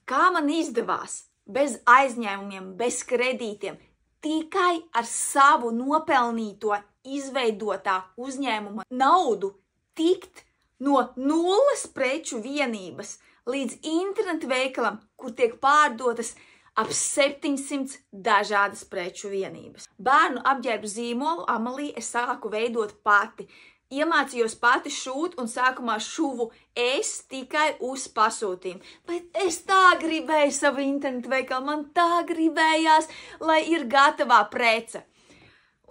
Kā man izdevās bez aizņēmumiem, bez kredītiem, tikai ar savu nopelnīto izveidotā uzņēmuma naudu tikt no 0 preču vienības līdz internetu veikalam, kur tiek pārdotas ap 700 dažādas preču vienības. Bērnu apģērbu zīmolu Amalī es sāku veidot pati. Iemācījos pati šūt un sākumā šuvu es tikai uz pasūtījumu. Bet es tā gribēju savu internetu veikalu, man tā gribējās, lai ir gatavā prece.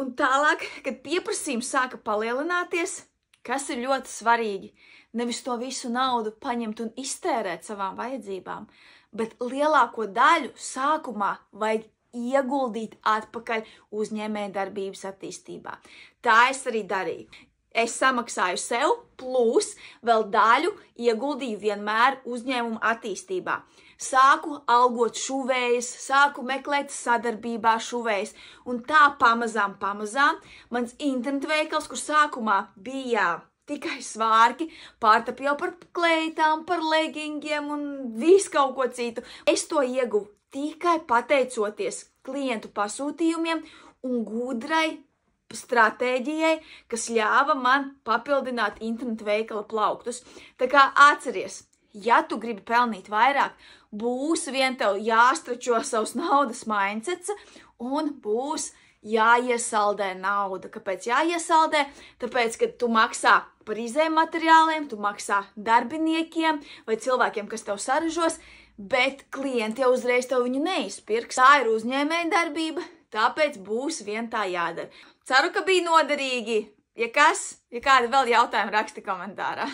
Un tālāk, kad pieprasījums sāka palielināties, kas ir ļoti svarīgi, nevis to visu naudu paņemt un iztērēt savām vajadzībām, bet lielāko daļu sākumā vajag ieguldīt atpakaļ uzņēmējdarbības attīstībā. Tā es arī darīju. Es samaksāju sev, plus vēl daļu ieguldīju vienmēr uzņēmuma attīstībā. Sāku algot šuvējas, sāku meklēt sadarbībā šuvējas, un tā pamazām mans internetu veikals, kur sākumā bija tikai svārki, pārtap jau par kleitām, par leggingiem un visu kaut ko citu. Es to ieguvu tikai pateicoties klientu pasūtījumiem un gudrai stratēģijai, kas ļāva man papildināt internetu veikala plauktus. Tā kā atceries, ja tu gribi pelnīt vairāk, būs vien tev jāstračo savus naudas mindsets un būs jāiesaldē nauda. Kāpēc jāiesaldē? Tāpēc, ka tu maksā par izējuma materiāliem, tu maksā darbiniekiem vai cilvēkiem, kas tev saražos, bet klienti jau uzreiz tev viņu neizpirks. Tā ir uzņēmēja darbība, tāpēc būs vien tā jādara. Ceru, ka bija noderīgi. Ja kādi vēl jautājumi, raksti komentārā.